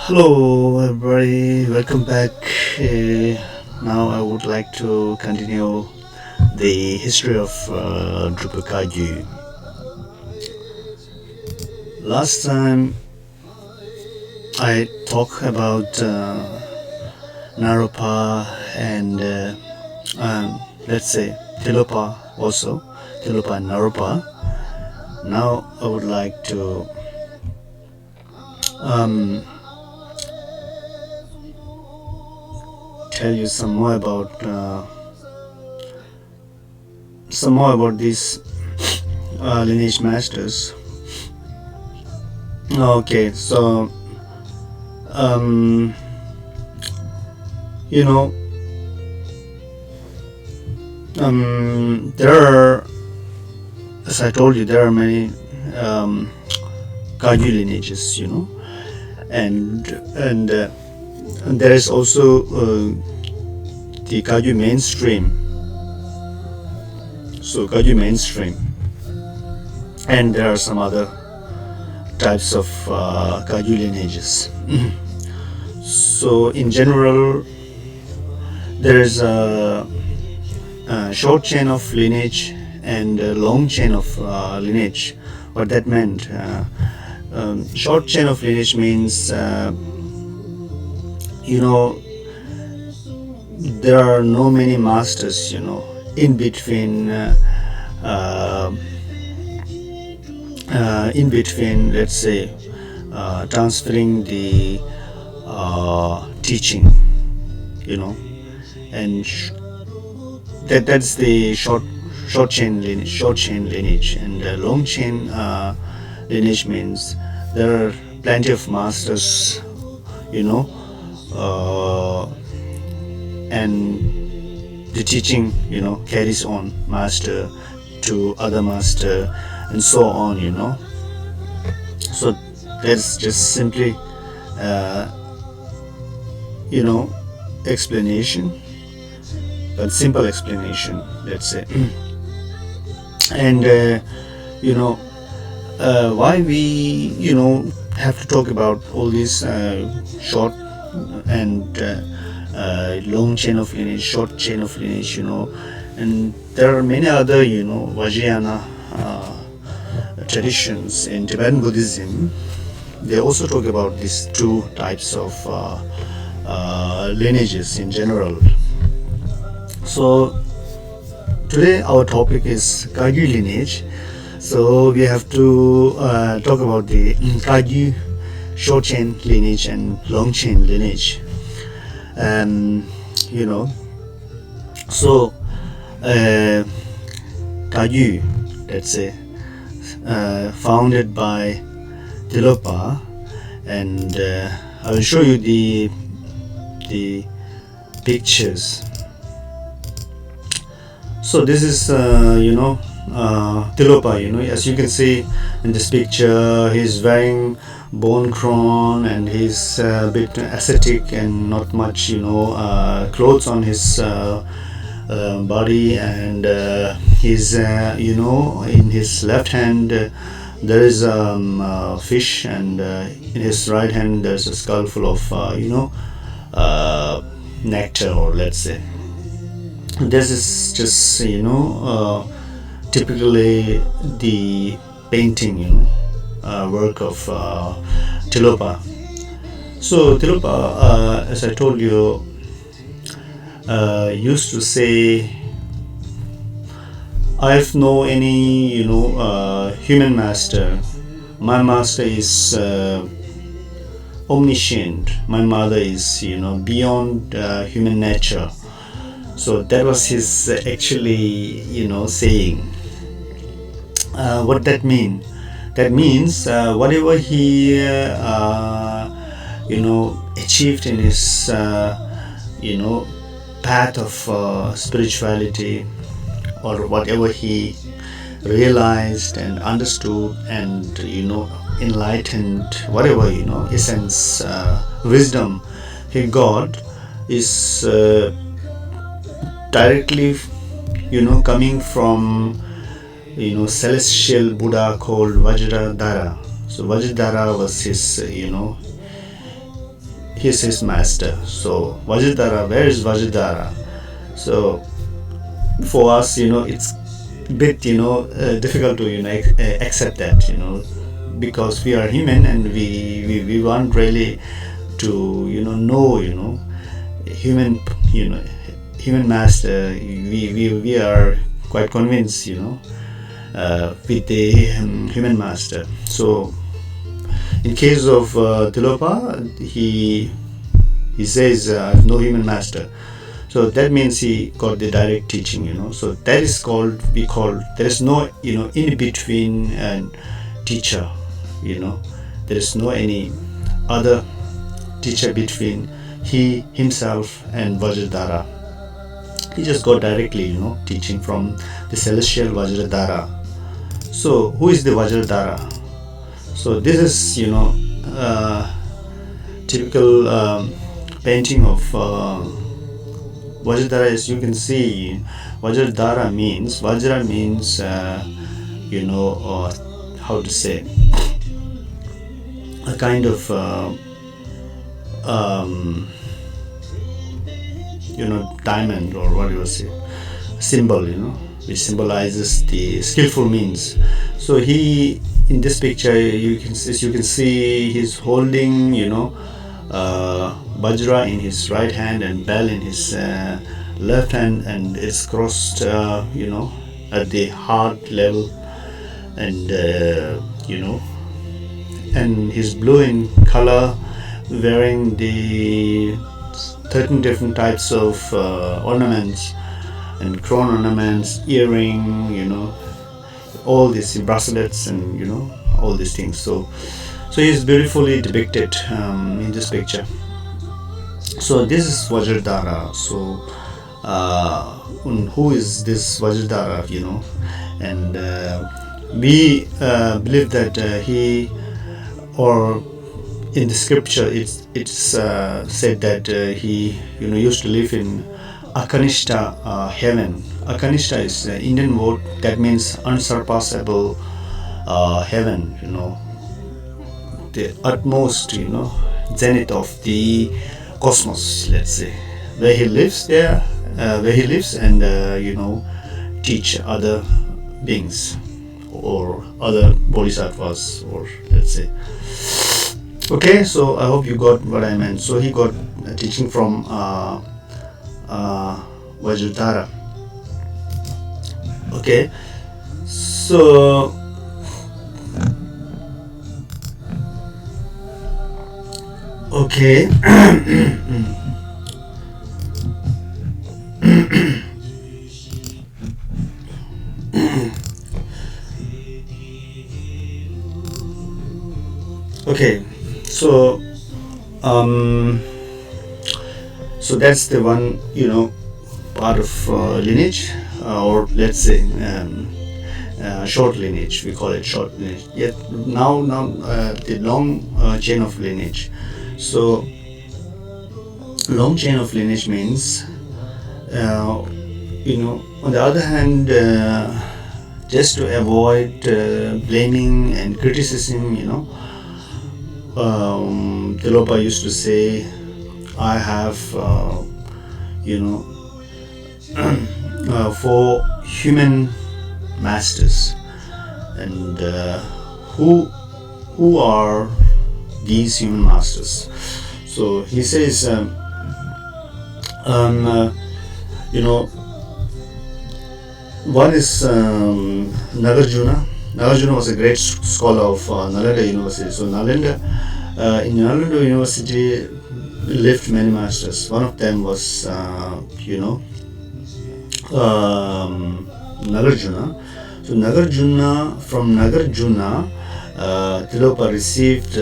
Hello, everybody. Welcome back. Now, I would like to continue the history of Drukpa Kargyud. Last time, I talked about Naropa and let's say Tilopa also, Tilopa and Naropa. Now, I would like to tell you some more about these lineage masters. Okay, so you know, there are, as I told you, there are many Kargyud lineages, and there is also the Kargyud mainstream. So Kargyud mainstream, and there are some other types of Kargyud lineages. So in general, there is a short chain of lineage and a long chain of lineage. What that meant? Short chain of lineage means there are no many masters in between let's say transferring the teaching, and that's the short chain lineage. And long chain lineage means there are plenty of masters, and the teaching carries on master to other master and so on. So that's just simply explanation, but simple explanation, let's say. And why we have to talk about all these short and long chain of lineage, short chain of lineage, and there are many other Vajrayana traditions in Tibetan Buddhism. They also talk about these two types of lineages in general. So today our topic is Kargyud lineage. So we have to talk about the Kargyud short chain lineage and long chain lineage. So Kargyud, let's say, founded by Tilopa, and I will show you the pictures. So this is Tilopa. As you can see in this picture, he's wearing bone crown and he's a bit ascetic and not much clothes on his body, and he's in his left hand there is a fish, and in his right hand there's a skull full of nectar, or let's say. This is just typically the painting work of Tilopa. So Tilopa, as I told you, used to say, I have no any human master. My master is omniscient. My mother is beyond human nature. So that was his actually saying. What that mean? That means whatever he achieved in his path of spirituality, or whatever he realized and understood and enlightened, whatever essence, wisdom he got, is directly coming from celestial Buddha called Vajradhara. So Vajradhara was his he's his master. So Vajradhara, where is Vajradhara? So for us, it's a bit, difficult to, accept that, because we are human, and we want really to, human, human master. We are quite convinced, with the human master. So in case of Tilopa, he says no human master. So that means he got the direct teaching, So that is called, there is no, in between teacher, There is no any other teacher between he himself and Vajradhara. He just got directly, teaching from the celestial Vajradhara. So who is the Vajradhara? So this is, typical painting of Vajradhara. As you can see, Vajradhara means, Vajra means, how to say, a kind of, diamond, or what you say, symbol, which symbolizes the skillful means. So he, in this picture, as you can see, he's holding, Vajra in his right hand and bell in his left hand, and it's crossed, at the heart level, and and he's blue in color, wearing the 13 different types of ornaments, and crown ornaments, earring, all these bracelets, and all these things. So he is beautifully depicted in this picture. So this is Vajradhara. So who is this Vajradhara? And we believe that he, or in the scripture, it's said that he used to live in Akanishta heaven. Akanishta is an Indian word that means unsurpassable heaven. The utmost, zenith of the cosmos. Let's say where he lives there, and teach other beings or other bodhisattvas, or let's say. Okay, so I hope you got what I meant. So he got teaching from Vajradhara. Okay, so okay. Okay, so so that's the one, part of lineage, or let's say short lineage. We call it short lineage. Yet now the long chain of lineage. So long chain of lineage means, on the other hand, just to avoid blaming and criticism, Tilopa used to say, I have, four human masters, and who are these human masters? So he says, one is Nagarjuna. Nagarjuna was a great scholar of Nalanda University. So in Nalanda University lived many masters. One of them was, Nagarjuna. So from Nagarjuna, Tilopa received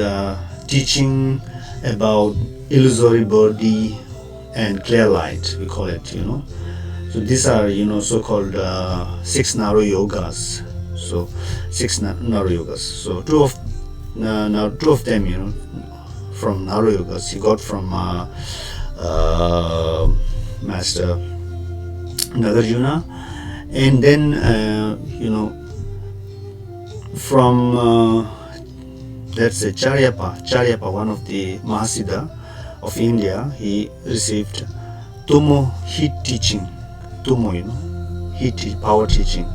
teaching about illusory body and clear light, we call it, So these are, so-called 6 Naro Yogas. So 6 Naro Yogas. So two of them, from Naro Yogas, he got from Master Nagarjuna, and then from let's say Charyapa, one of the Mahasiddha of India, he received Tumo heat teaching. Tumo, power teaching.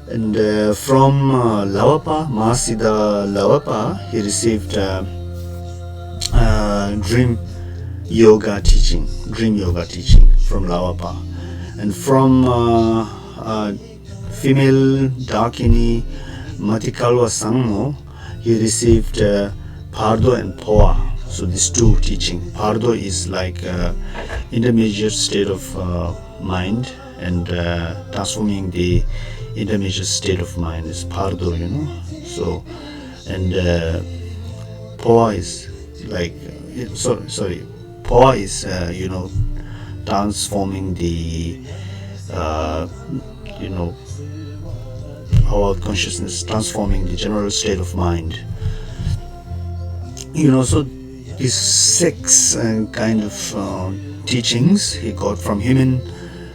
And from Lavapa, Mahasiddha Lavapa, he received dream yoga teaching from Lavapa. And from female Dakini Matikalwa Sangmo, he received Pardo and Poa. So these two teaching. Pardo is like intermediate state of mind, and transforming the intermediate state of mind is Pardo, So, and Poa is like, Poa is transforming the our consciousness, transforming the general state of mind. So these six kind of teachings he got from human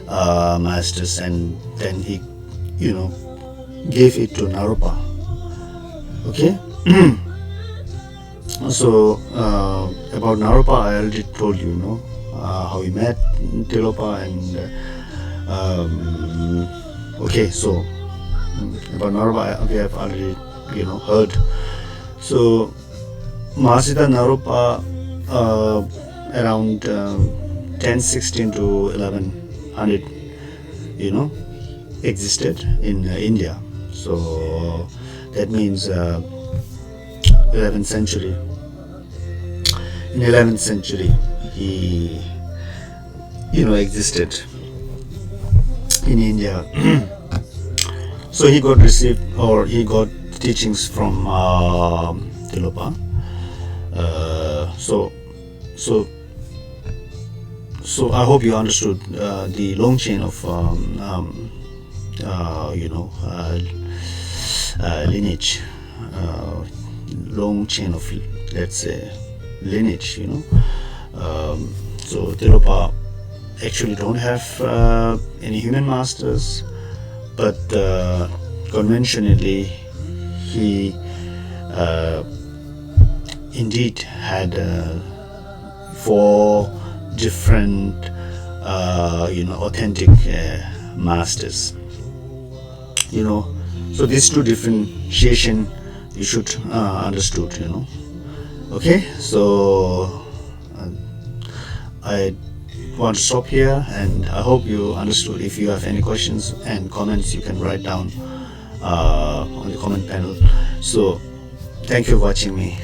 masters, and then he gave it to Naropa. Okay. So about Naropa, I already told you, how he met Tilopa, and okay, so about Naropa we have already heard. So Mahasiddha Naropa around 1016 to 1100 existed in India. So that means 11th century. In 11th century he existed in India. So he got teachings from Tilopa. So I hope you understood the long chain of lineage, long chain of, let's say, lineage. So Tilopa actually don't have any human masters, but conventionally he indeed had 4 different authentic masters. So these 2 differentiation you should understood. Okay, so I want to stop here, and I hope you understood. If you have any questions and comments, you can write down on the comment panel. So thank you for watching me.